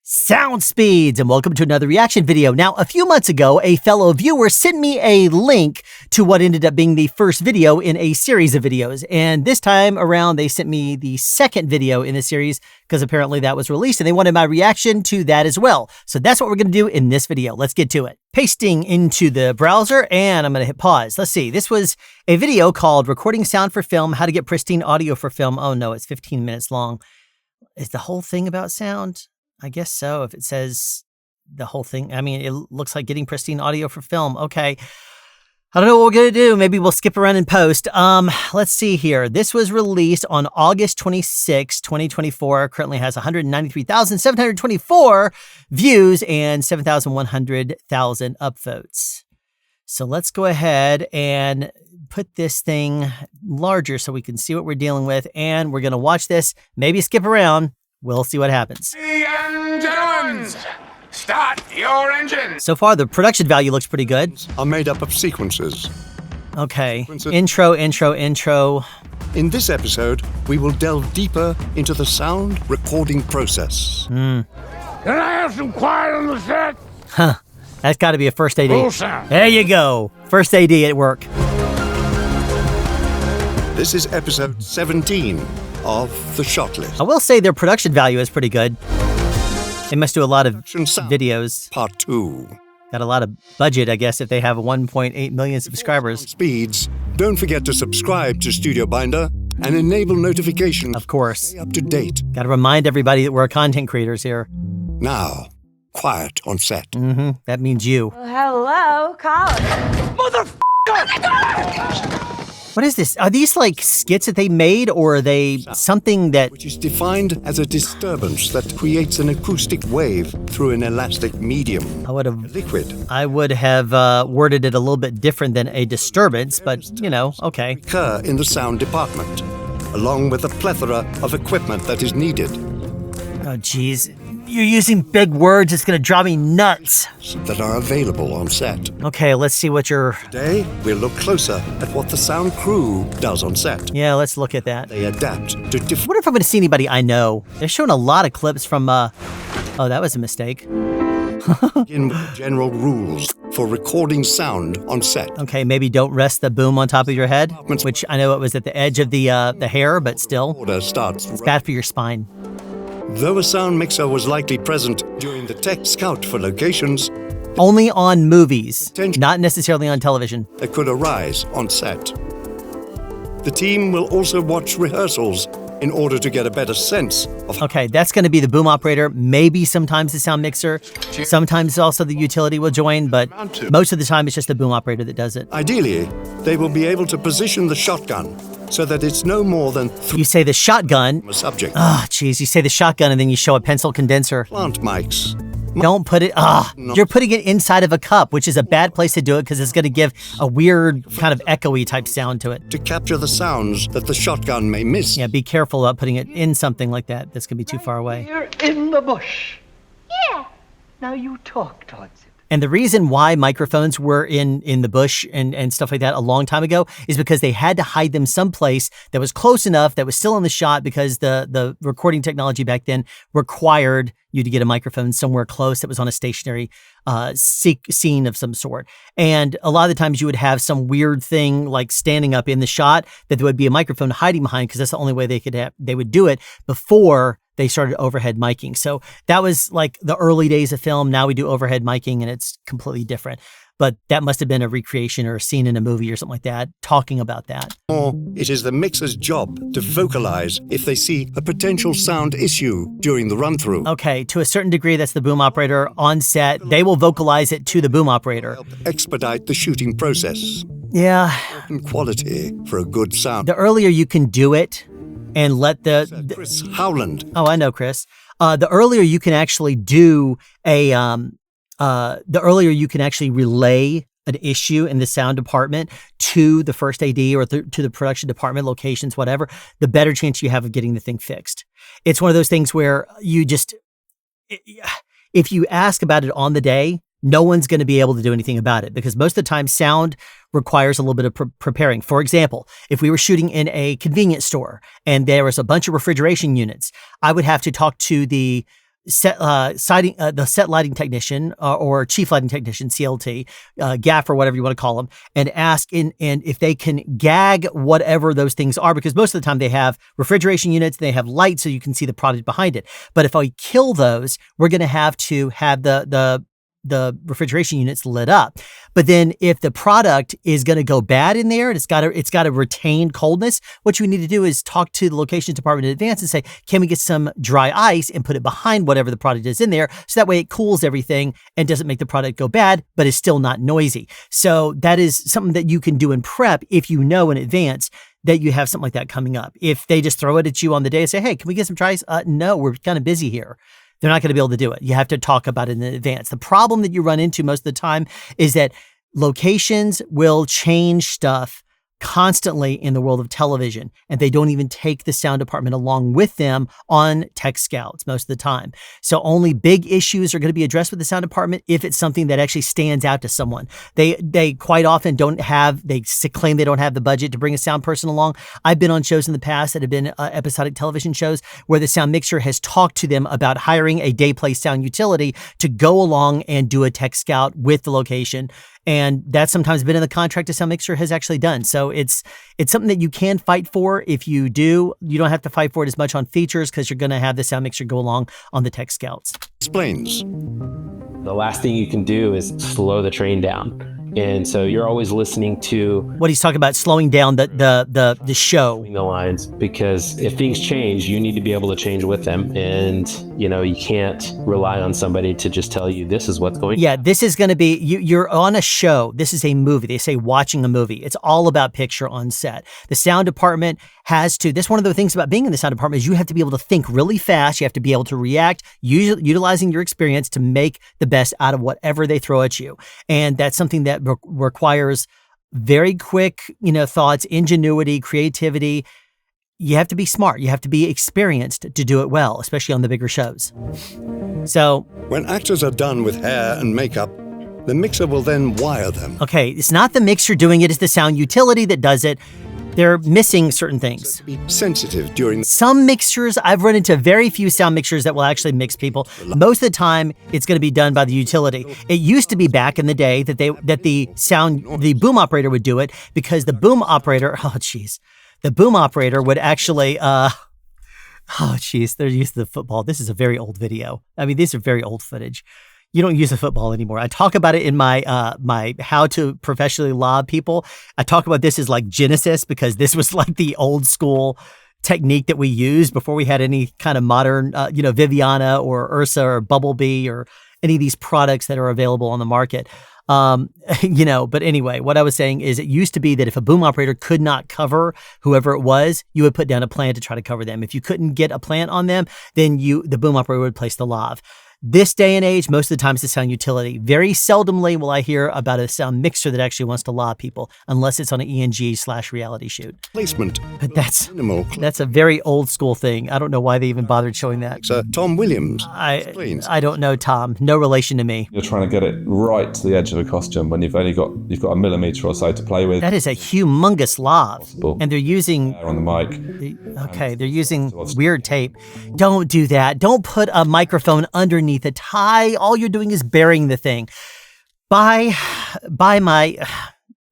Sound speeds, and welcome to another reaction video. Now, a few months ago, a fellow viewer sent me a link to what ended up being the first video in a series of videos. And this time around, they sent me the second video in the series because apparently that was released and they wanted my reaction to that as well. So that's what we're going to do in this video. Let's get to it. Pasting into the browser, and I'm going to hit pause. Let's see. This was a video called Recording Sound for Film, How to Get Pristine Audio for Film. Oh no, it's 15 minutes long. Is the whole thing about sound? I guess so, if it says the whole thing. I mean, it looks like getting pristine audio for film. Okay. I don't know what we're going to do. Maybe we'll skip around and post. Let's see here. This was released on August 26, 2024. Currently has 193,724 views and 7,100,000 upvotes. So let's go ahead and put this thing larger so we can see what we're dealing with. And we're going to watch this, maybe skip around. We'll see what happens. Ladies and gentlemen, start your engines. So far, the production value looks pretty good. Are made up of sequences. Okay. Intro. In this episode, we will delve deeper into the sound recording process. Can I have some quiet on the set? Huh. That's got to be a first AD. Full sound. There you go. First AD at work. This is episode 17 of The Shot List. I will say their production value is pretty good. They must do a lot of Production Sound, videos. Part 2. Got a lot of budget, I guess, if they have 1.8 million subscribers. Speeds. Don't forget to subscribe to Studio Binder and enable notifications. Of course. Stay up to date. Got to remind everybody that we're content creators here. Now, quiet on set. That means you. Well, hello, Colin. What is this? Are these like skits that they made, or are they something that... Which is defined as a disturbance that creates an acoustic wave through an elastic medium. I would have worded it a little bit different than a disturbance, but you know, okay. Occur in the sound department, along with a plethora of equipment that is needed. Oh, geez. You're using big words. It's going to drive me nuts. That are available on set. Okay, let's see what you're... Today, we'll look closer at what the sound crew does on set. Yeah, let's look at that. They adapt to I different... wonder if I'm going to see anybody I know. They're showing a lot of clips from, Oh, that was a mistake. general rules for recording sound on set. Okay, maybe don't rest the boom on top of your head, which I know it was at the edge of the hair, but still. Order starts. It's bad for your spine. Though a sound mixer was likely present during the tech scout for locations, only on movies, not necessarily on television. that could arise on set. The team will also watch rehearsals in order to get a better sense of... Okay, that's going to be the boom operator, maybe sometimes the sound mixer, sometimes also the utility will join, but most of the time it's just the boom operator that does it. Ideally, they will be able to position the shotgun so that it's no more than You say the shotgun. a subject. Oh, geez, you say the shotgun and then you show a pencil condenser. Plant mics. Don't put it, you're putting it inside of a cup, which is a bad place to do it because it's going to give a weird kind of echoey type sound to it. To capture the sounds that the shotgun may miss. Yeah, be careful about putting it in something like that. That's going to be too far away. You're in the bush. Yeah. Now you talk towards it. And the reason why microphones were in the bush and stuff like that a long time ago is because they had to hide them someplace that was close enough, that was still in the shot, because the recording technology back then required you to get a microphone somewhere close that was on a stationary scene of some sort. And a lot of the times you would have some weird thing like standing up in the shot that there would be a microphone hiding behind, because that's the only way they would do it before they started overhead miking. So that was like the early days of film. Now we do overhead miking and it's completely different. But that must have been a recreation or a scene in a movie or something like that, talking about that. Or it is the mixer's job to vocalize if they see a potential sound issue during the run-through. Okay, to a certain degree, that's the boom operator on set. They will vocalize it to the boom operator. Help expedite the shooting process. Yeah. And quality for a good sound. The earlier you can do it and let Chris Howland. Oh, I know, Chris. The earlier you can actually do the earlier you can actually relay an issue in the sound department to the first AD or to the production department, locations, whatever, the better chance you have of getting the thing fixed. It's one of those things where you just, if you ask about it on the day, no one's going to be able to do anything about it, because most of the time sound requires a little bit of preparing. For example, if we were shooting in a convenience store and there was a bunch of refrigeration units, I would have to talk to the the set lighting technician or chief lighting technician, CLT, gaffer, whatever you want to call them, and ask and if they can gag whatever those things are, because most of the time they have refrigeration units, they have lights so you can see the product behind it. But if I kill those, we're going to have the refrigeration units lit up. But then if the product is going to go bad in there and it's got to retain coldness, what you need to do is talk to the locations department in advance and say, can we get some dry ice and put it behind whatever the product is in there? So that way it cools everything and doesn't make the product go bad, but is still not noisy. So that is something that you can do in prep if you know in advance that you have something like that coming up. If they just throw it at you on the day and say, hey, can we get some dry ice? No, we're kind of busy here. They're not going to be able to do it. You have to talk about it in advance. The problem that you run into most of the time is that locations will change stuff constantly in the world of television, and they don't even take the sound department along with them on tech scouts most of the time. So only big issues are going to be addressed with the sound department if it's something that actually stands out to someone. They quite often they claim they don't have the budget to bring a sound person along. I've been on shows in the past that have been episodic television shows where the sound mixer has talked to them about hiring a day play sound utility to go along and do a tech scout with the location. And that's sometimes been in the contract a sound mixer has actually done. So it's something that you can fight for. If you do, you don't have to fight for it as much on features because you're going to have the sound mixer go along on the tech scouts. Explains. The last thing you can do is slow the train down. And so you're always listening to what he's talking about, slowing down the show. The lines, because if things change, you need to be able to change with them. And, you can't rely on somebody to just tell you this is what's going on. Yeah, this is going to be, you're on a show. This is a movie. They say watching a movie. It's all about picture on set. The sound department has to, that's one of the things about being in the sound department is you have to be able to think really fast. You have to be able to react, utilizing your experience to make the best out of whatever they throw at you. And that's something that requires very quick, thoughts, ingenuity, creativity. You have to be smart. You have to be experienced to do it well, especially on the bigger shows. So when actors are done with hair and makeup, the mixer will then wire them. Okay, it's not the mixer doing it, it's the sound utility that does it. They're missing certain things. Be sensitive during some mixers. I've run into very few sound mixers that will actually mix people. Most of the time, it's going to be done by the utility. It used to be back in the day that the boom operator would do it because the boom operator, the boom operator would actually, they're used to the football. This is a very old video. I mean, these are very old footage. You don't use the football anymore. I talk about it in my my how to professionally lob people. I talk about this as like Genesis because this was like the old school technique that we used before we had any kind of modern, Viviana or Ursa or Bumblebee or any of these products that are available on the market. But anyway, what I was saying is it used to be that if a boom operator could not cover whoever it was, you would put down a plant to try to cover them. If you couldn't get a plant on them, then the boom operator would place the lav. This day and age, most of the time it's a sound utility. Very seldomly will I hear about a sound mixer that actually wants to law people, unless it's on an ENG/reality shoot. Placement. But that's a very old school thing. I don't know why they even bothered showing that. Sir Tom Williams explains. I don't know, Tom. No relation to me. You're trying to get it right to the edge of a costume when you've got a millimeter or so to play with. That is a humongous lav. And they're using on the mic. They're using weird tape. Don't do that. Don't put a microphone underneath a tie. All you're doing is burying the thing. Buy my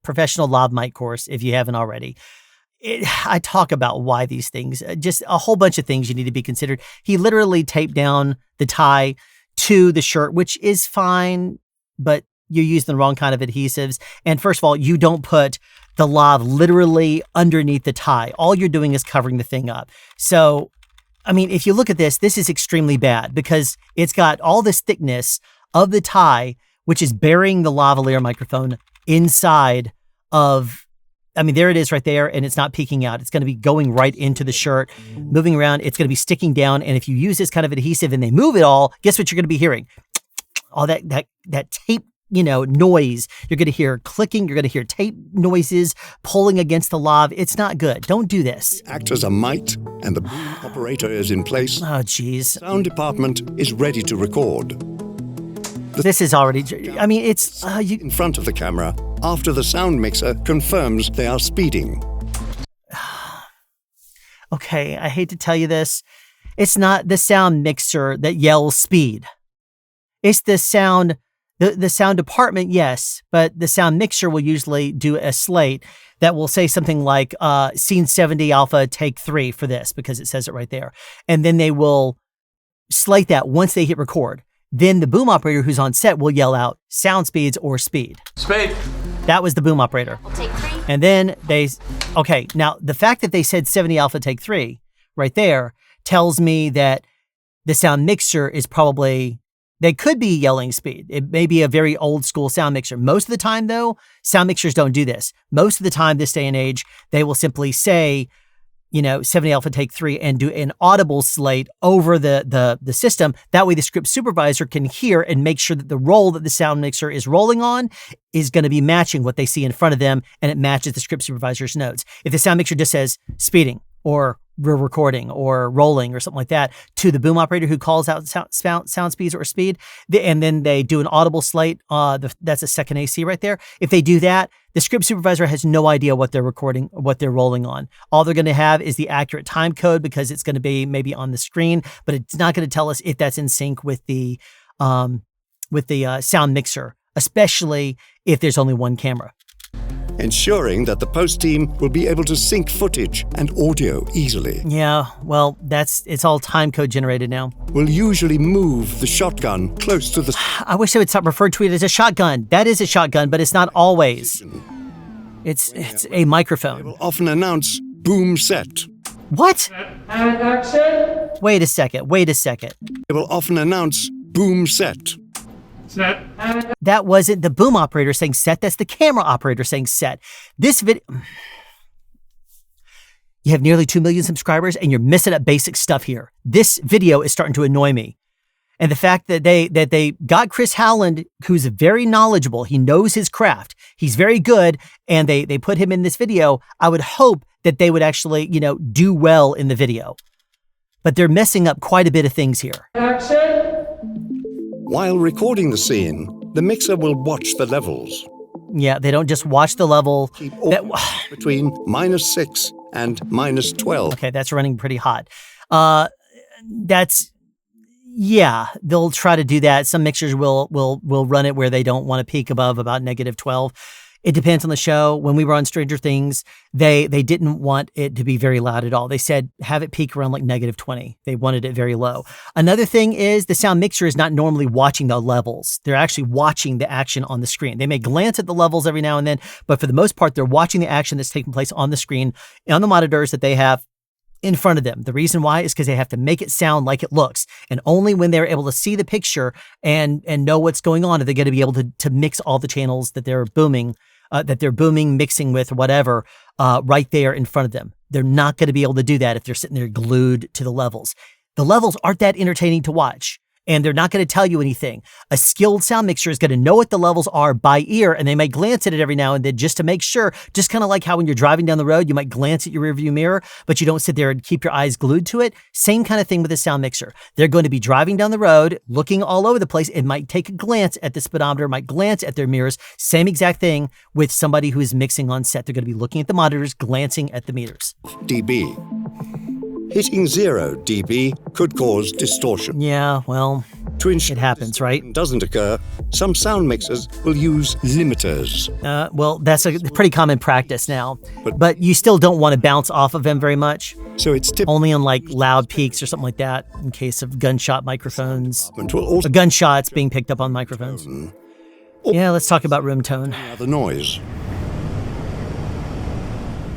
professional lav mic course if you haven't already. I talk about why these things, just a whole bunch of things you need to be considered. He literally taped down the tie to the shirt, which is fine, but you use the wrong kind of adhesives. And first of all, you don't put the lav literally underneath the tie. All you're doing is covering the thing up. So I mean, if you look at this is extremely bad because it's got all this thickness of the tie, which is burying the lavalier microphone inside of, there it is right there, and it's not peeking out. It's going to be going right into the shirt, moving around. It's going to be sticking down. And if you use this kind of adhesive and they move it all, guess what you're going to be hearing? All that tape, noise. You're going to hear clicking. You're going to hear tape noises pulling against the lav. It's not good. Don't do this. The actors are mic'd and the boom operator is in place. Oh, geez. The sound department is ready to record. This is already, it's... in front of the camera after the sound mixer confirms they are speeding. Okay, I hate to tell you this. It's not the sound mixer that yells speed. It's the sound, the sound department, yes, but the sound mixer will usually do a slate that will say something like scene 70 alpha take 3 for this, because it says it right there. And then they will slate that once they hit record. Then the boom operator who's on set will yell out sound speeds or speed. Speed. That was the boom operator. We'll take 3. And then okay, now the fact that they said 70 alpha take 3 right there tells me that the sound mixer is probably, they could be yelling speed. It may be a very old school sound mixer. Most of the time though, sound mixers don't do this. Most of the time this day and age, they will simply say, 70 alpha take 3 and do an audible slate over the system. That way the script supervisor can hear and make sure that the roll that the sound mixer is rolling on is going to be matching what they see in front of them, and it matches the script supervisor's notes. If the sound mixer just says speeding or we're recording or rolling or something like that to the boom operator who calls out sound speeds or speed, and then they do an audible slate, that's a second AC right there. If they do that, the script supervisor has no idea what they're recording, what they're rolling on. All they're going to have is the accurate time code because it's going to be maybe on the screen, but it's not going to tell us if that's in sync with the sound mixer, especially if there's only one camera. Ensuring that the post team will be able to sync footage and audio easily. Yeah, well, it's all time code generated now. Will usually move the shotgun close to the... I wish I would stop referring to it as a shotgun. That is a shotgun, but it's not always. It's a microphone. Will often announce boom set. What? Wait a second. They will often announce boom set. Set. That wasn't the boom operator saying set. That's the camera operator saying set. This video... You have nearly 2 million subscribers and you're missing up basic stuff here. This video is starting to annoy me. And the fact that they got Chris Howland, who's very knowledgeable, he knows his craft, he's very good, and they put him in this video, I would hope that they would actually, do well in the video. But they're messing up quite a bit of things here. While recording the scene, the mixer will watch the levels. Yeah, they don't just watch the level. Keep between -6 and -12. Okay, that's running pretty hot. They'll try to do that. Some mixers will run it where they don't want to peak above about -12. It depends on the show. When we were on Stranger Things, they didn't want it to be very loud at all. They said have it peak around like -20. They wanted it very low. Another thing is the sound mixer is not normally watching the levels. They're actually watching the action on the screen. They may glance at the levels every now and then, but for the most part, they're watching the action that's taking place on the screen, on the monitors that they have in front of them. The reason why is because they have to make it sound like it looks. And only when they're able to see the picture and know what's going on are they going to be able to mix all the channels that they're booming, mixing with, whatever, right there in front of them. They're not going to be able to do that if they're sitting there glued to the levels. The levels aren't that entertaining to watch. And they're not going to tell you anything. A skilled sound mixer is going to know what the levels are by ear, and they might glance at it every now and then just to make sure, just kind of like how when you're driving down the road, you might glance at your rearview mirror, but you don't sit there and keep your eyes glued to it. Same kind of thing with a sound mixer. They're going to be driving down the road, looking all over the place. It might take a glance at the speedometer, might glance at their mirrors. Same exact thing with somebody who is mixing on set. They're going to be looking at the monitors, glancing at the meters. dB. Hitting 0 dB could cause distortion. Yeah, well, To ensure it happens, right? doesn't occur, some sound mixers will use limiters. Well, that's a pretty common practice now. But you still don't want to bounce off of them very much. So it's typical. Only on like loud peaks or something like that in case of gunshot microphones. Will also Gunshots being picked up on microphones. Yeah, let's talk about room tone. the noise.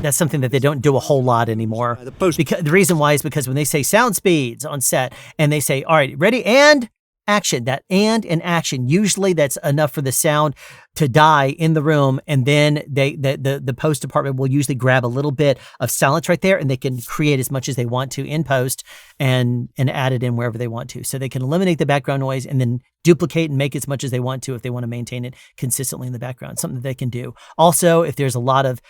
That's something that they don't do a whole lot anymore. Because the reason why is because when they say sound speeds on set and they say, all right, ready and action, that and action, usually that's enough for the sound to die in the room. And then the post department will usually grab a little bit of silence right there and they can create as much as they want to in post and add it in wherever they want to. So they can eliminate the background noise and then duplicate and make as much as they want to if they want to maintain it consistently in the background, something that they can do. Also, if there's a lot of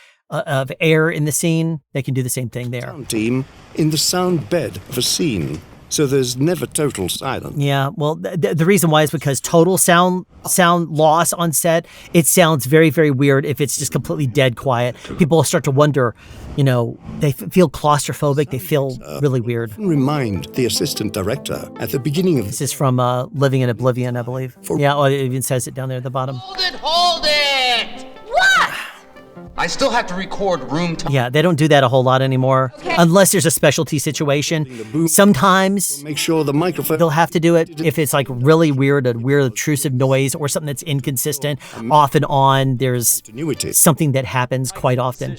air in the scene, they can do the same thing there. Sound team in the sound bed of a scene. so there's never total silence. Yeah, well, the reason why is because total sound loss on set, it sounds very, very weird if it's just completely dead quiet. People start to wonder, they feel claustrophobic. They feel really weird. Remind the assistant director at the beginning of This is from Living in Oblivion, I believe. Yeah, it even says it down there at the bottom. Hold it! What? I still have to record room time. Yeah, they don't do that a whole lot anymore, unless there's a specialty situation. Sometimes make sure the microphone they'll have to do it if it's like really weird, a weird intrusive noise or something that's inconsistent. Off and on, there's something that happens quite often.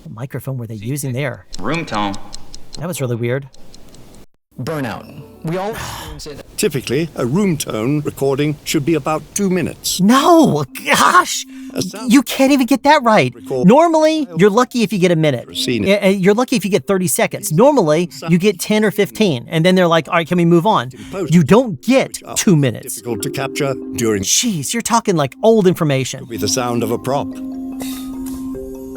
What microphone were they using there? Room tone. That was really weird. Burnout. We all experience it. Typically, a room tone recording should be about 2 minutes. No, gosh, you can't even get that right. Normally, you're lucky if you get a minute. You're lucky if you get 30 seconds. Normally, you get 10 or 15, and then they're like, all right, can we move on? You don't get 2 minutes. Difficult to capture during. Jeez, you're talking like old information. With the sound of a prop.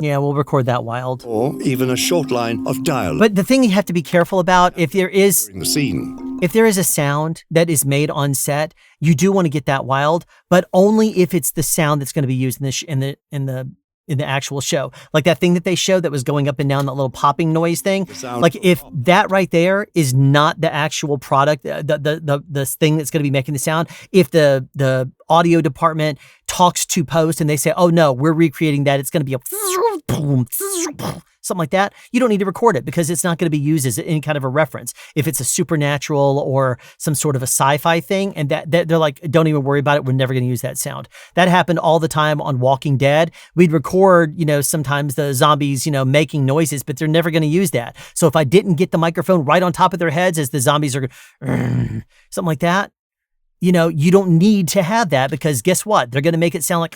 Yeah, we'll record that wild. Or even a short line of dialogue. But the thing you have to be careful about, if there is during the scene. If there is a sound that is made on set, you do want to get that wild, but only if it's the sound that's going to be used in the actual show. Like that thing that they showed that was going up and down, that little popping noise thing. Like if that right there is not the actual product, the thing that's going to be making the sound, if the audio department talks to post and they say, oh no, we're recreating that, it's going to be a boom, something like that, you don't need to record it because it's not going to be used as any kind of a reference. If it's a supernatural or some sort of a sci-fi thing, and that they're like, don't even worry about it, we're never going to use that sound. That happened all the time on Walking Dead. We'd record, sometimes the zombies, making noises, but they're never going to use that. So if I didn't get the microphone right on top of their heads as the zombies are something like that, you don't need to have that, because guess what? They're going to make it sound like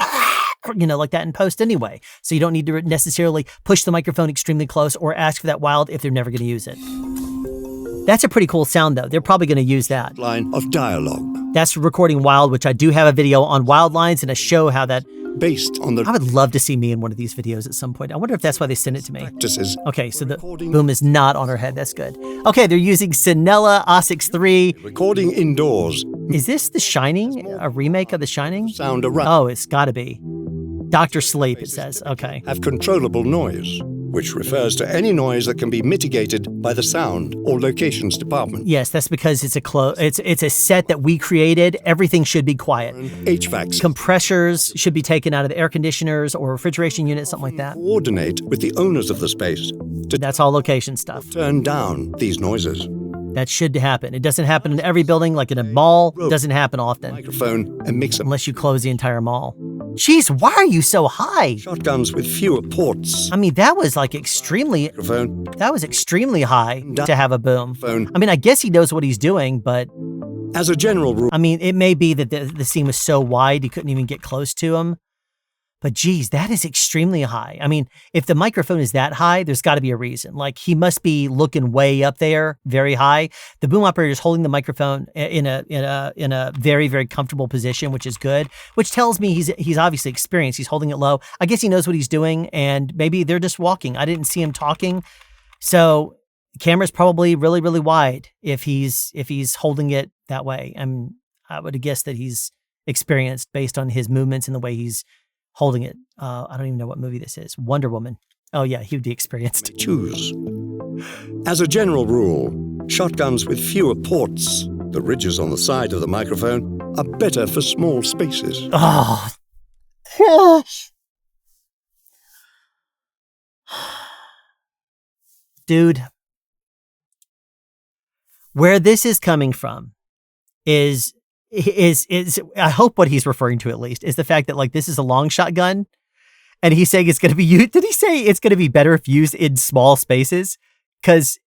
like that in post anyway. So you don't need to necessarily push the microphone extremely close or ask for that wild if they're never going to use it. That's a pretty cool sound though. They're probably going to use that. Line of dialogue. That's recording wild, which I do have a video on wild lines and a show how that. Based on the. I would love to see me in one of these videos at some point. I wonder if that's why they sent it to me. Practices. Okay, so the boom is not on her head. That's good. Okay, they're using Sonella Osix 3. Recording indoors. Is this The Shining? A remake of The Shining? Sound around. Oh, it's got to be. Dr. Sleep, it says. Okay. Have controllable noise, which refers to any noise that can be mitigated by the sound or locations department. Yes, that's because it's a set that we created. Everything should be quiet. HVAC. Compressors should be taken out of the air conditioners or refrigeration units, something like that. Coordinate with the owners of the space. That's all location stuff. Turn down these noises. That should happen. It doesn't happen in every building, like in a mall. It doesn't happen often. Microphone and mixer. Unless you close the entire mall. Jeez, why are you so high? Shotguns with fewer ports. I mean, that was like extremely. Microphone. That was extremely high to have a boom. Phone. I mean, I guess he knows what he's doing, but. As a general rule. I mean, it may be that the scene was so wide you couldn't even get close to him. But geez, that is extremely high. I mean, if the microphone is that high, there's got to be a reason. Like he must be looking way up there, very high. The boom operator is holding the microphone in a very, very comfortable position, which is good. Which tells me he's obviously experienced. He's holding it low. I guess he knows what he's doing, and maybe they're just walking. I didn't see him talking, so the camera's probably really, really wide if he's holding it that way. I would guess that he's experienced based on his movements and the way he's holding it. I don't even know what movie this is. Wonder Woman. Oh yeah, he would be experienced. Choose. As a general rule, shotguns with fewer ports, the ridges on the side of the microphone, are better for small spaces. Oh, gosh. Dude, where this is coming from is I hope what he's referring to at least is the fact that like this is a long shotgun and he's saying it's going to be used. Did he say it's going to be better if used in small spaces? Because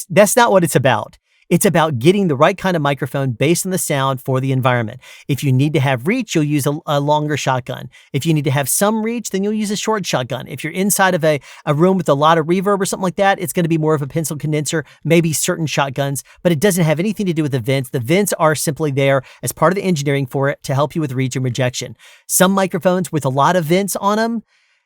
that's not what it's about. It's about getting the right kind of microphone based on the sound for the environment. If you need to have reach, you'll use a longer shotgun. If you need to have some reach, then you'll use a short shotgun. If you're inside of a room with a lot of reverb or something like that, it's going to be more of a pencil condenser, maybe certain shotguns, but it doesn't have anything to do with the vents. The vents are simply there as part of the engineering for it to help you with reach and rejection. Some microphones with a lot of vents on them,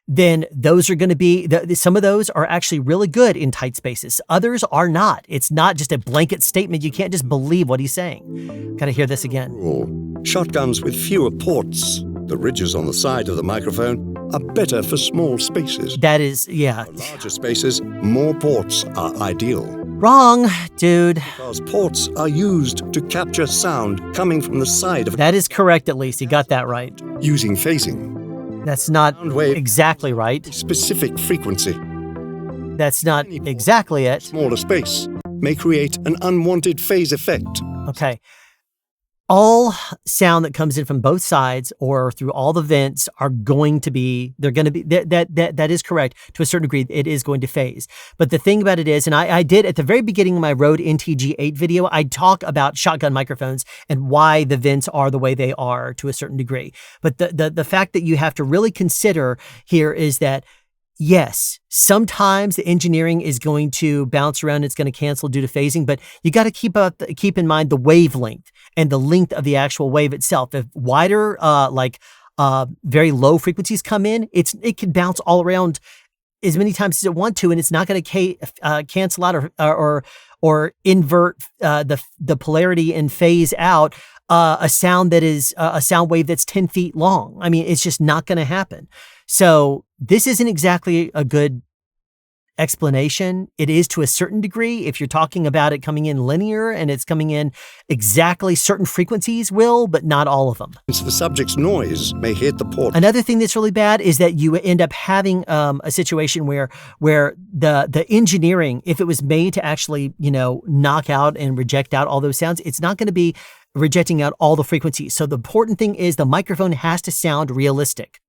then those are going to be, some of those are actually really good in tight spaces. Others are not. It's not just a blanket statement. You can't just believe what he's saying. Got to hear this again. Rule. Shotguns with fewer ports, the ridges on the side of the microphone, are better for small spaces. That is, yeah. For larger spaces, more ports are ideal. Wrong, dude. Because ports are used to capture sound coming from the side of That is correct, at least. You got that right. using phasing. That's not Sound wave exactly right. specific frequency. That's not exactly it. Smaller space may create an unwanted phase effect. Okay. All sound that comes in from both sides or through all the vents are going to be, that is correct. To a certain degree, it is going to phase. But the thing about it is, and I did at the very beginning of my Rode NTG8 video, I talk about shotgun microphones and why the vents are the way they are to a certain degree. But the fact that you have to really consider here is that yes, sometimes the engineering is going to bounce around. It's going to cancel due to phasing, but you got to keep in mind the wavelength and the length of the actual wave itself. If wider, very low frequencies come in, it can bounce all around as many times as it want to, and it's not going to cancel out or invert the polarity and phase out a sound that is a sound wave that's 10 feet long. I mean, it's just not going to happen. So this isn't exactly a good explanation. It is to a certain degree. If you're talking about it coming in linear and it's coming in exactly certain frequencies will, but not all of them. Since the subject's noise may hit the port. Another thing that's really bad is that you end up having a situation where the engineering, if it was made to actually, knock out and reject out all those sounds, it's not going to be rejecting out all the frequencies. So the important thing is the microphone has to sound realistic.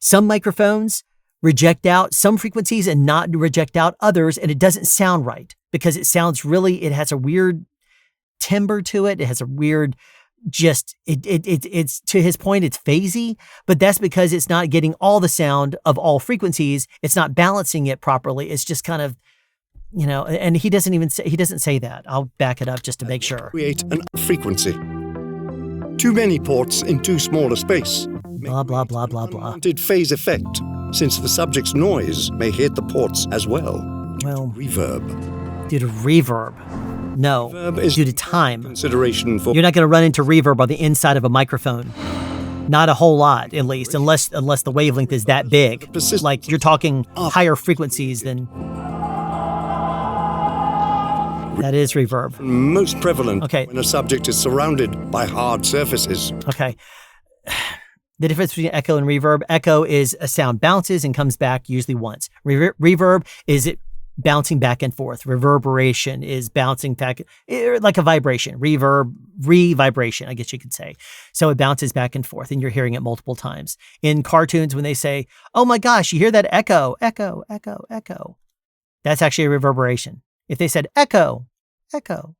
Some microphones reject out some frequencies and not reject out others, and it doesn't sound right because it has a weird timbre to it. It has a weird, it's to his point, it's phasey, but that's because it's not getting all the sound of all frequencies. It's not balancing it properly. It's just kind of, and he doesn't say that. I'll back it up just to make sure. Create an frequency. Too many ports in too small a space. Blah, blah, blah, blah, blah. Unwanted phase effect, since the subject's noise may hit the ports as well. Well, Reverb. due to reverb. No, Reverb is due to time. Consideration for You're not going to run into reverb on the inside of a microphone. Not a whole lot, at least, unless the wavelength is that big. Like you're talking higher frequencies than... That is reverb. most prevalent Okay. when a subject is surrounded by hard surfaces. Okay. The difference between echo and reverb. Echo is a sound bounces and comes back usually once. Reverb is it bouncing back and forth. Reverberation is bouncing back like a vibration. Re-vibration, I guess you could say. So it bounces back and forth and you're hearing it multiple times. In cartoons, when they say, oh my gosh, you hear that echo, echo, echo, echo. That's actually a reverberation. If they said echo, echo.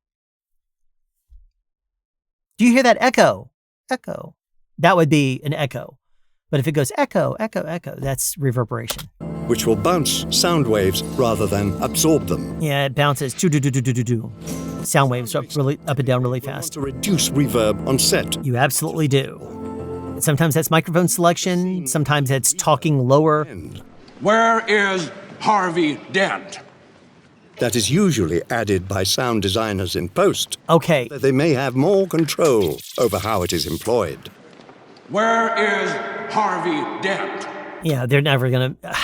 Do you hear that echo? Echo. That would be an echo. But if it goes echo, echo, echo, that's reverberation. Which will bounce sound waves rather than absorb them. Yeah, it bounces. Do. Sound waves up and down really fast. To reduce reverb on set. You absolutely do. Sometimes that's microphone selection. Sometimes that's talking lower. Where is Harvey Dent? That is usually added by sound designers in post. Okay. They may have more control over how it is employed. Where is Harvey Dent? Yeah, they're never going to...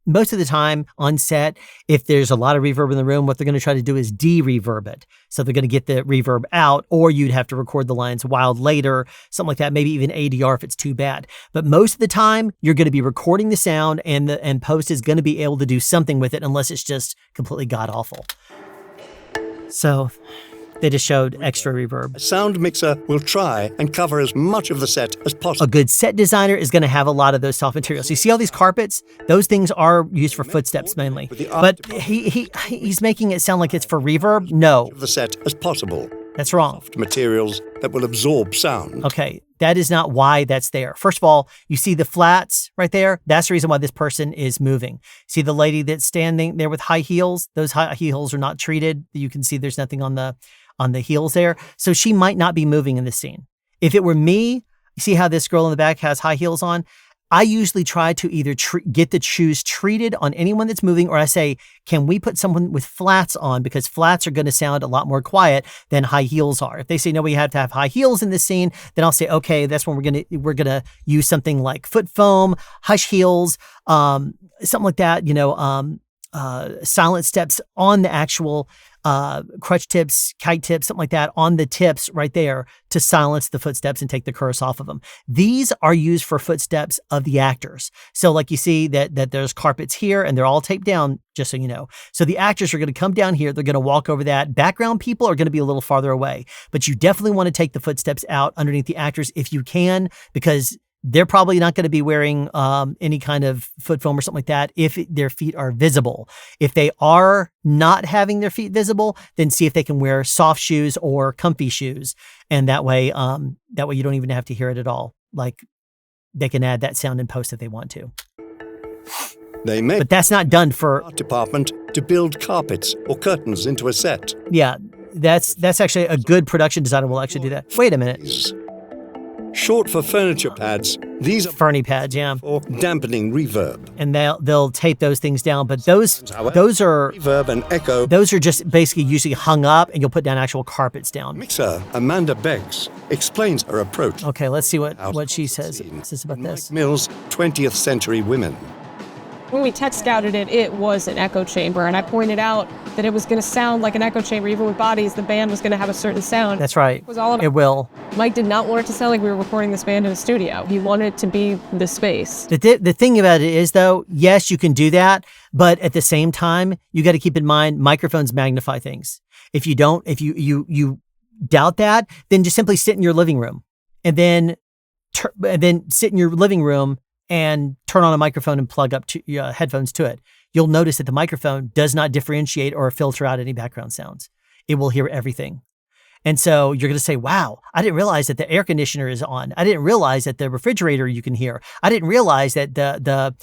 Most of the time on set, if there's a lot of reverb in the room, what they're going to try to do is de-reverb it. So they're going to get the reverb out, or you'd have to record the lines wild later, something like that, maybe even ADR if it's too bad. But most of the time, you're going to be recording the sound, and post is going to be able to do something with it, unless it's just completely god-awful. So they just showed extra reverb. A sound mixer will try and cover as much of the set as possible. A good set designer is going to have a lot of those soft materials. You see all these carpets? Those things are used for footsteps mainly. But he's making it sound like it's for reverb? No. Of the set as possible. That's wrong. Materials that will absorb sound. Okay, that is not why that's there. First of all, you see the flats right there? That's the reason why this person is moving. See the lady that's standing there with high heels? Those high heels are not treated. You can see there's nothing on the heels there. So she might not be moving in this scene. If it were me, you see how this girl in the back has high heels on? I usually try to either get the shoes treated on anyone that's moving, or I say, can we put someone with flats on? Because flats are going to sound a lot more quiet than high heels are. If they say, no, we have to have high heels in this scene, then I'll say, okay, that's when we're going to use something like foot foam, hush heels, something like that, silent steps on the actual crutch tips, kite tips, something like that on the tips right there to silence the footsteps and take the curse off of them. These are used for footsteps of the actors. So like you see that there's carpets here and they're all taped down, just so you know. So the actors are going to come down here. They're going to walk over that. Background people are going to be a little farther away, but you definitely want to take the footsteps out underneath the actors if you can, because they're probably not going to be wearing any kind of foot foam or something like that if their feet are visible. If they are not having their feet visible, then see if they can wear soft shoes or comfy shoes. And that way you don't even have to hear it at all. Like, they can add that sound in post if they want to. But that's not done for art department to build carpets or curtains into a set. Yeah, that's actually a good production designer will actually do that. Wait a minute. Short for furniture pads, these are Fernie pads, yeah. for dampening reverb. And they'll tape those things down, but those are Reverb and echo. those are just basically usually hung up, and you'll put down actual carpets down. Mixer Amanda Beggs explains her approach. Okay, let's see what she says about this. Mills' 20th Century Women. When we tech scouted it, it was an echo chamber, and I pointed out that it was going to sound like an echo chamber. Even with bodies, the band was going to have a certain sound. That's right. It was all about, it will. Mike did not want it to sound like we were recording this band in a studio. He wanted it to be the space. The thing about it is, though, yes, you can do that, but at the same time, you got to keep in mind microphones magnify things. If you doubt that, then just simply sit in your living room, and then sit in your living room and turn on a microphone and plug up to headphones to it. You'll notice that the microphone does not differentiate or filter out any background sounds. It will hear everything. And so you're going to say, wow, I didn't realize that the air conditioner is on. I didn't realize that the refrigerator you can hear. I didn't realize that the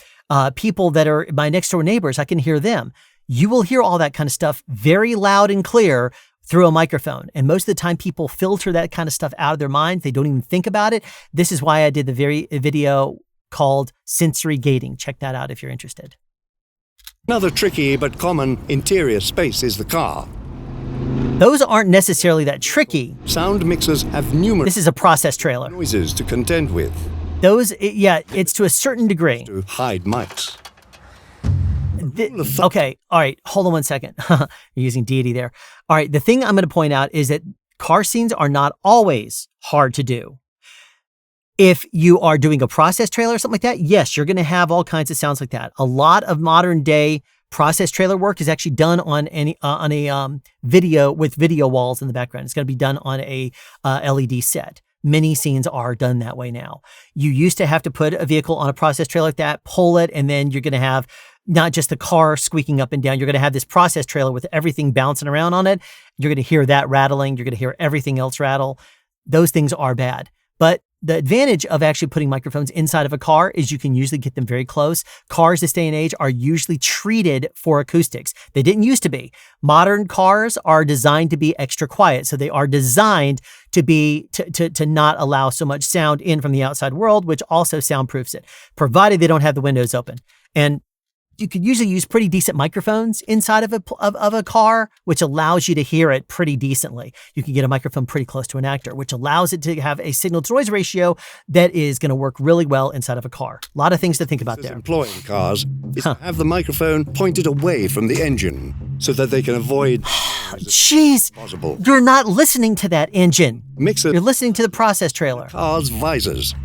people that are my next door neighbors, I can hear them. You will hear all that kind of stuff very loud and clear through a microphone. And most of the time people filter that kind of stuff out of their minds. They don't even think about it. This is why I did the video called sensory gating. Check that out if you're interested. Another tricky but common interior space is the car. Those aren't necessarily that tricky. Sound mixers have numerous This is a process trailer. noises to contend with. It's to a certain degree. To hide mics. Okay, all right, hold on one second. You're using deity there. All right, the thing I'm going to point out is that car scenes are not always hard to do. If you are doing a process trailer or something like that, yes, you're going to have all kinds of sounds like that. A lot of modern day process trailer work is actually done on a video with video walls in the background. It's going to be done on a LED set. Many scenes are done that way now. You used to have to put a vehicle on a process trailer like that, pull it, and then you're going to have not just the car squeaking up and down. You're going to have this process trailer with everything bouncing around on it. You're going to hear that rattling. You're going to hear everything else rattle. Those things are bad. But the advantage of actually putting microphones inside of a car is you can usually get them very close. Cars this day and age are usually treated for acoustics. They didn't used to be. Modern cars are designed to be extra quiet. So they are designed to be, to not allow so much sound in from the outside world, which also soundproofs it, provided they don't have the windows open. And you could usually use pretty decent microphones inside of a car, which allows you to hear it pretty decently. You can get a microphone pretty close to an actor, which allows it to have a signal to noise ratio that is going to work really well inside of a car. A lot of things to think about there. Employing cars is to have the microphone pointed away from the engine so that they can avoid Jeez, possible. You're not listening to that engine. Mixer You're listening to the process trailer. Car's visors.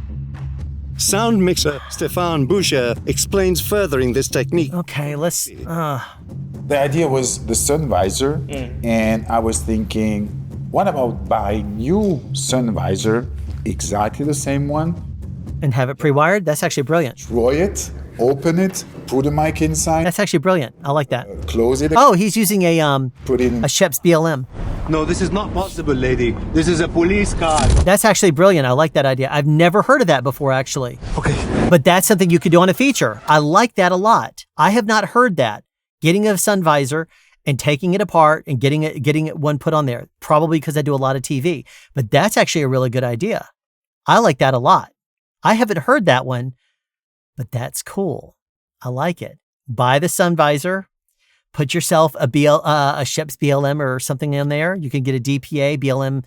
Sound mixer Stéphane Boucher explains furthering this technique. Okay, let's... The idea was the sun visor, and I was thinking, what about buying new sun visor, exactly the same one? And have it pre-wired? That's actually brilliant. Destroy it, open it, put the mic inside. That's actually brilliant. I like that. Close it. Oh, he's using a Put it in. Sheps BLM. No, this is not possible, lady. This is a police car. That's actually brilliant. I like that idea. I've never heard of that before, actually. Okay. But that's something you could do on a feature. I like that a lot. I have not heard that. Getting a sun visor and taking it apart and getting one put on there, probably because I do a lot of TV. But that's actually a really good idea. I like that a lot. I haven't heard that one. but that's cool. I like it. Buy the sun visor. Put yourself a ship's BLM or something in there. You can get a DPA BLM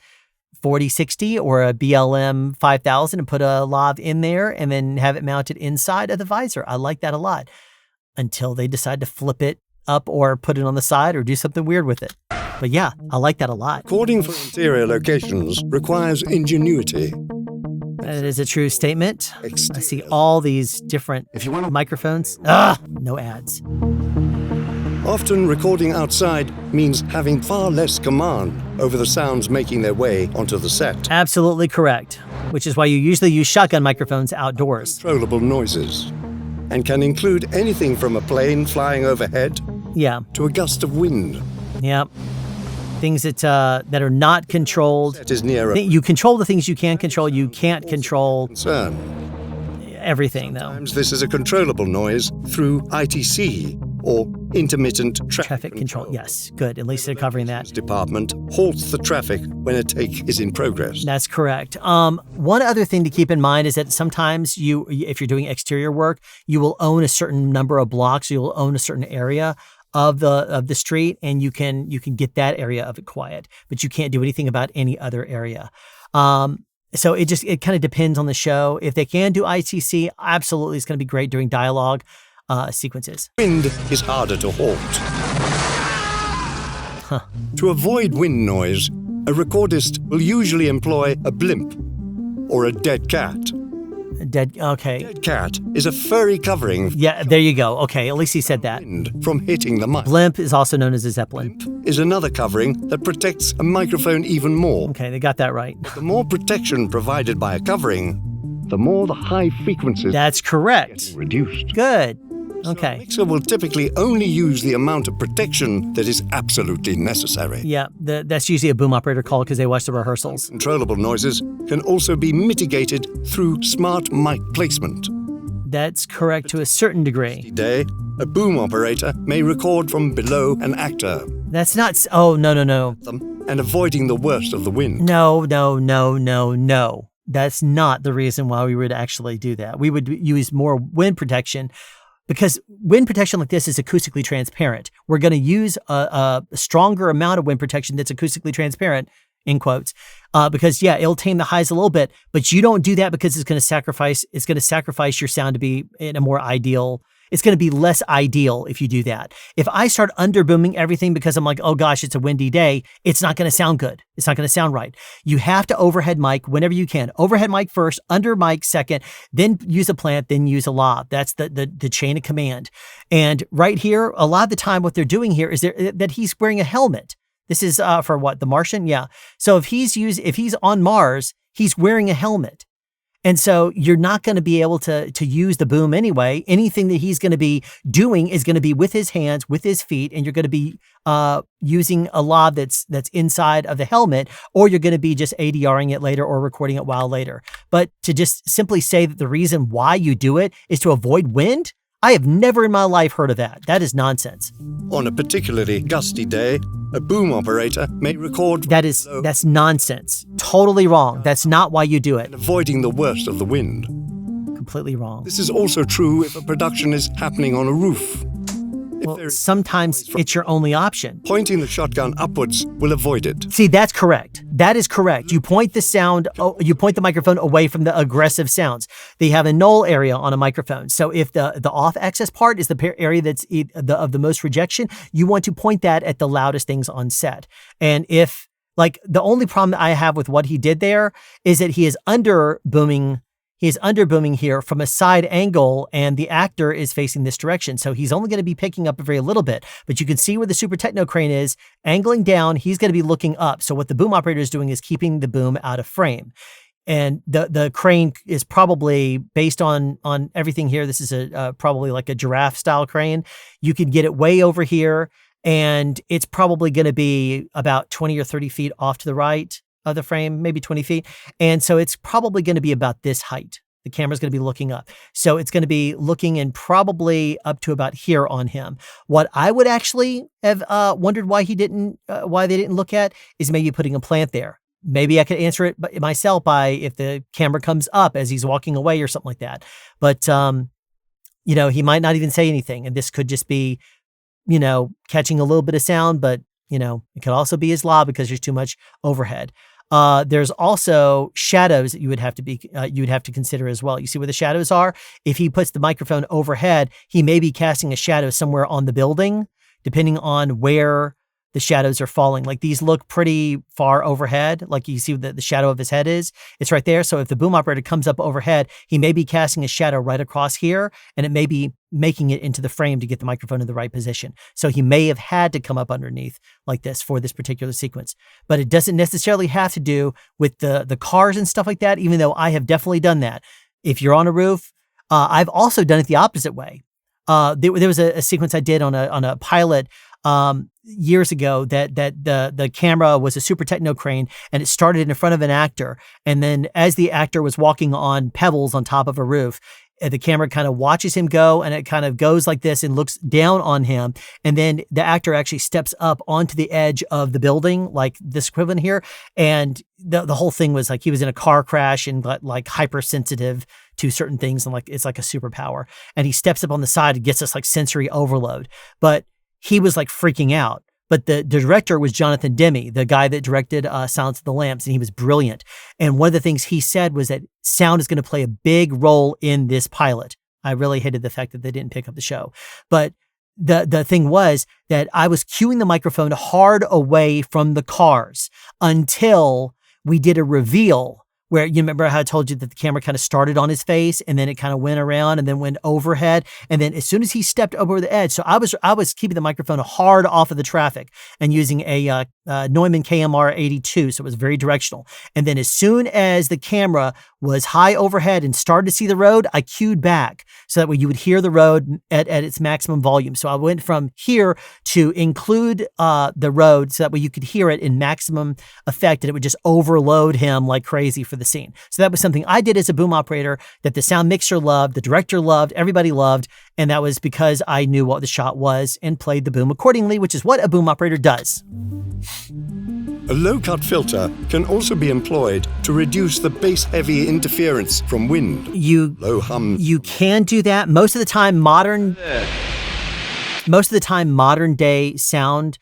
4060 or a BLM 5000 and put a lav in there and then have it mounted inside of the visor. I like that a lot until they decide to flip it up or put it on the side or do something weird with it. But yeah, I like that a lot. Recording for interior locations requires ingenuity. That is a true statement. I see all these different microphones. No ads. Often recording outside means having far less command over the sounds making their way onto the set. Absolutely correct, which is why you usually use shotgun microphones outdoors. Controllable noises, and can include anything from a plane flying overhead to a gust of wind. Yep. Things that are not controlled. Set is near you control the things you can control. You can't control everything, though. Sometimes this is a controllable noise through ITC or intermittent traffic control. Yes, good. At least they're covering that. Department halts the traffic when a take is in progress. That's correct. One other thing to keep in mind is that sometimes if you're doing exterior work, you will own a certain number of blocks. You'll own a certain area of the street, and you can get that area of it quiet, but you can't do anything about any other area. So it kind of depends on the show. If they can do ITC, absolutely, it's going to be great during dialogue sequences. Wind is harder to halt. To avoid wind noise, a recordist will usually employ a blimp or a dead cat. Okay. Dead cat is a furry covering. Yeah, there you go. Okay, at least he said that. From hitting the mic. Blimp is also known as a zeppelin. Blimp is another covering that protects a microphone even more. Okay, they got that right. The more protection provided by a covering, the more the high frequencies. That's correct. Reduced. Good. Okay. So a mixer will typically only use the amount of protection that is absolutely necessary. Yeah, that's usually a boom operator call because they watch the rehearsals. Controllable noises can also be mitigated through smart mic placement. That's correct to a certain degree. Today, a boom operator may record from below an actor. That's not. Oh, no. And avoiding the worst of the wind. No. That's not the reason why we would actually do that. We would use more wind protection. Because wind protection like this is acoustically transparent. We're going to use a stronger amount of wind protection that's acoustically transparent, in quotes, because it'll tame the highs a little bit, but you don't do that because it's going to sacrifice your sound to be in a more ideal. It's going to be less ideal if you do that. If I start underbooming everything because I'm like, oh gosh, it's a windy day, it's not going to sound good. It's not going to sound right. You have to overhead mic whenever you can. Overhead mic first, under mic second, then use a plant, then use a lav. That's the chain of command. And right here, a lot of the time what they're doing here is that he's wearing a helmet. This is for what? The Martian? Yeah. So if he's on Mars, he's wearing a helmet. And so you're not going to be able to use the boom anyway. Anything that he's going to be doing is going to be with his hands, with his feet, and you're going to be using a lav that's inside of the helmet, or you're going to be just ADRing it later or recording it a while later. But to just simply say that the reason why you do it is to avoid wind, I have never in my life heard of that. That is nonsense. On a particularly gusty day, a boom operator may record. That's nonsense. Totally wrong. That's not why you do it. Avoiding the worst of the wind. Completely wrong. This is also true if a production is happening on a roof. Well, sometimes it's your only option. Pointing the shotgun upwards will avoid it. See, that's correct. That is correct. You point the microphone away from the aggressive sounds. They have a null area on a microphone. So if the off-axis part is the area that's of the most rejection, you want to point that at the loudest things on set. And if, the only problem that I have with what he did there is that he is underbooming. He's underbooming here from a side angle, and the actor is facing this direction. So he's only going to be picking up a very little bit, but you can see where the super techno crane is angling down. He's going to be looking up. So what the boom operator is doing is keeping the boom out of frame. And the crane is probably based on everything here. This is probably like a giraffe style crane. You can get it way over here, and it's probably going to be about 20 or 30 feet off to the right of the frame, maybe 20 feet. And so it's probably going to be about this height. The camera's going to be looking up. So it's going to be looking in probably up to about here on him. What I would actually have wondered why they didn't look at is maybe putting a plant there. Maybe I could answer it myself by if the camera comes up as he's walking away or something like that. But he might not even say anything. And this could just be, catching a little bit of sound, but, it could also be his lob because there's too much overhead. There's also shadows that you would have to consider as well. You see where the shadows are? If he puts the microphone overhead, he may be casting a shadow somewhere on the building, depending on where the shadows are falling. Like these look pretty far overhead. Like you see the shadow of his head is, it's right there. So if the boom operator comes up overhead, he may be casting a shadow right across here, and it may be making it into the frame to get the microphone in the right position. So he may have had to come up underneath like this for this particular sequence, but it doesn't necessarily have to do with the cars and stuff like that, even though I have definitely done that. If you're on a roof, I've also done it the opposite way. There was a sequence I did on a pilot years ago that the camera was a super techno crane, and it started in front of an actor. And then as the actor was walking on pebbles on top of a roof, the camera kind of watches him go, and it kind of goes like this and looks down on him. And then the actor actually steps up onto the edge of the building, like this equivalent here. And the whole thing was like he was in a car crash and like hypersensitive to certain things. And like, it's like a superpower. And he steps up on the side and gets this like sensory overload. But he was like freaking out. But the director was Jonathan Demme, the guy that directed Silence of the Lambs, and he was brilliant. And one of the things he said was that sound is going to play a big role in this pilot. I really hated the fact that they didn't pick up the show. But the thing was that I was cueing the microphone hard away from the cars until we did a reveal where, you remember how I told you that the camera kind of started on his face and then it kind of went around and then went overhead. And then as soon as he stepped over the edge, so I was keeping the microphone hard off of the traffic and using a Neumann KMR 82. So it was very directional. And then as soon as the camera was high overhead and started to see the road, I cued back so that way you would hear the road at its maximum volume. So I went from here to include the road so that way you could hear it in maximum effect, and it would just overload him like crazy for the scene. So that was something I did as a boom operator that the sound mixer loved, the director loved, everybody loved, and that was because I knew what the shot was and played the boom accordingly, which is what a boom operator does. A low-cut filter can also be employed to reduce the bass-heavy interference from wind. Low hum. You can do that. Most of the time, modern day sound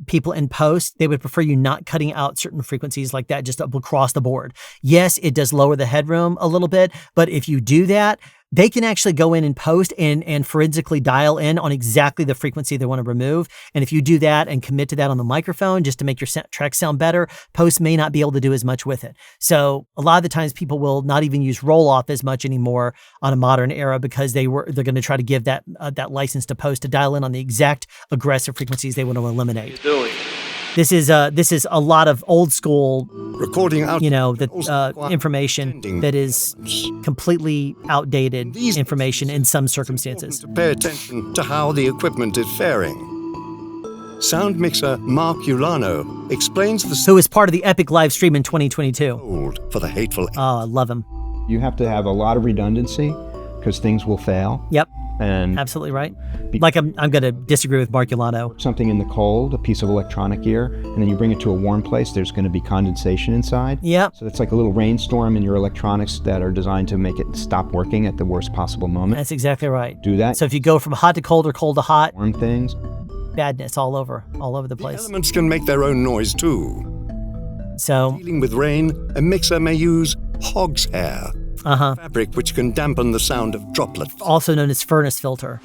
people in post, they would prefer you not cutting out certain frequencies like that just across the board. Yes, it does lower the headroom a little bit, but if you do that, they can actually go in and post and forensically dial in on exactly the frequency they want to remove. And if you do that and commit to that on the microphone just to make your track sound better, post may not be able to do as much with it. So a lot of the times people will not even use roll off as much anymore on a modern era because they're going to try to give that license to post to dial in on the exact aggressive frequencies they want to eliminate. This is a lot of old school recording out, information that is completely outdated information in some circumstances. To pay attention to how the equipment is faring. Sound mixer Mark Ulano explains who is part of the Epic live stream in 2022. For the hateful. Oh, I love him. You have to have a lot of redundancy because things will fail. Yep. And absolutely right. Like I'm going to disagree with Mark Ulano. Something in the cold, a piece of electronic gear, and then you bring it to a warm place, there's going to be condensation inside. Yep. So it's like a little rainstorm in your electronics that are designed to make it stop working at the worst possible moment. That's exactly right. Do that. So if you go from hot to cold or cold to hot, warm things, badness all over the place. The elements can make their own noise too. So dealing with rain, a mixer may use hog's hair. Fabric which can dampen the sound of droplets. Also known as furnace filter.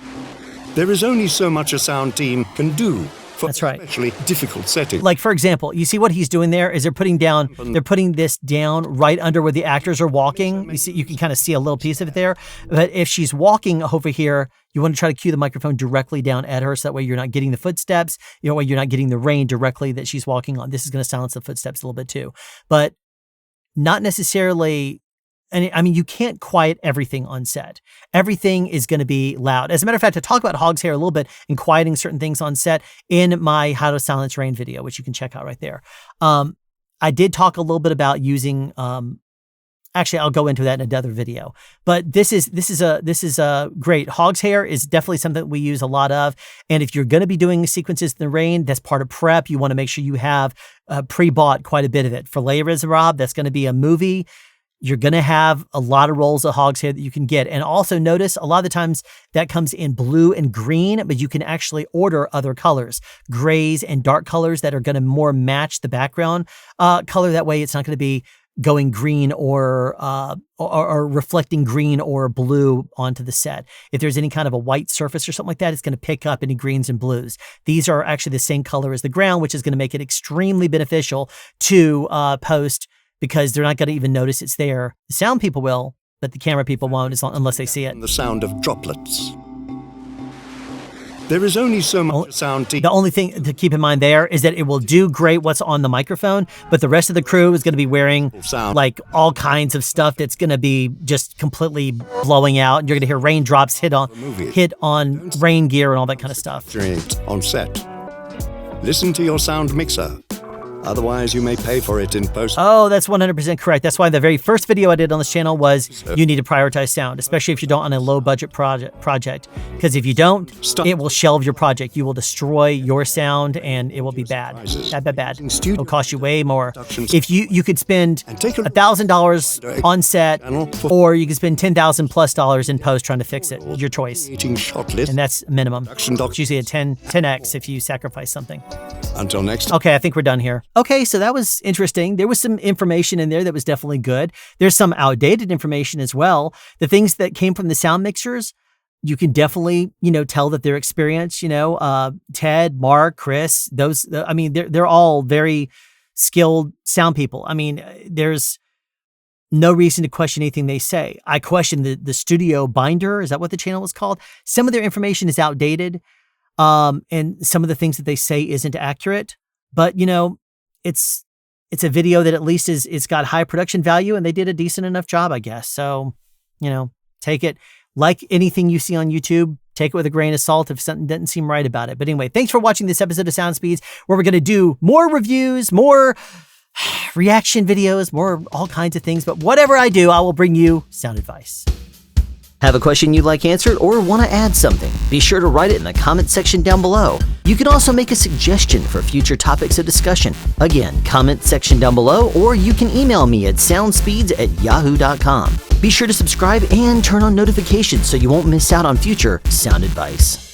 There is only so much a sound team can do for That's right. especially difficult settings. Like, for example, you see what he's doing there is they're putting this down right under where the actors are walking. You see, you can kind of see a little piece of it there. But if she's walking over here, you want to try to cue the microphone directly down at her so that way you're not getting the footsteps, you're not getting the rain directly that she's walking on. This is going to silence the footsteps a little bit too. But not necessarily. And I mean, you can't quiet everything on set. Everything is going to be loud. As a matter of fact, I talk about hog's hair a little bit and quieting certain things on set in my How to Silence Rain video, which you can check out right there. I did talk a little bit about using, actually, I'll go into that in another video, but this is great. Hog's hair is definitely something that we use a lot of. And if you're going to be doing sequences in the rain, that's part of prep. You want to make sure you have pre-bought quite a bit of it. For Les Miserables, that's going to be a movie. You're going to have a lot of rolls of hogshead that you can get. And also notice a lot of the times that comes in blue and green, but you can actually order other colors, grays and dark colors that are going to more match the background color. That way it's not going to be going green or reflecting green or blue onto the set. If there's any kind of a white surface or something like that, it's going to pick up any greens and blues. These are actually the same color as the ground, which is going to make it extremely beneficial to post, because they're not going to even notice it's there. The sound people will, but the camera people won't unless they see it. The sound of droplets. There is only so much sound to... The only thing to keep in mind there is that it will do great what's on the microphone, but the rest of the crew is going to be wearing like all kinds of stuff that's going to be just completely blowing out. You're going to hear raindrops hit on rain gear and all that kind of stuff. On set. Listen to your sound mixer. Otherwise, you may pay for it in post. Oh, that's 100% correct. That's why the very first video I did on this channel was you need to prioritize sound, especially if you don't on a low budget project. Because if you don't, it will shelve your project. You will destroy your sound and it will be bad. Bad. It'll cost you way more. If you could spend $1,000 on set, or you could spend $10,000+ in post trying to fix it. Your choice. And that's minimum. It's usually a 10x if you sacrifice something. Until next. Okay, I think we're done here. Okay, so that was interesting. There was some information in there that was definitely good. There's some outdated information as well. The things that came from the sound mixers, you can definitely, tell that they're experienced, Ted, Mark, Chris, they're all very skilled sound people. I mean, there's no reason to question anything they say. I question the StudioBinder. Is that what the channel was called? Some of their information is outdated. And some of the things that they say isn't accurate, but it's a video that at least it's got high production value, and they did a decent enough job, I guess. So, take it like anything you see on YouTube, take it with a grain of salt if something doesn't seem right about it. But anyway, thanks for watching this episode of Sound Speeds, where we're going to do more reviews, more reaction videos, more all kinds of things. But whatever I do, I will bring you sound advice. Have a question you'd like answered or want to add something? Be sure to write it in the comment section down below. You can also make a suggestion for future topics of discussion. Again, comment section down below, or you can email me at soundspeeds@yahoo.com. Be sure to subscribe and turn on notifications so you won't miss out on future sound advice.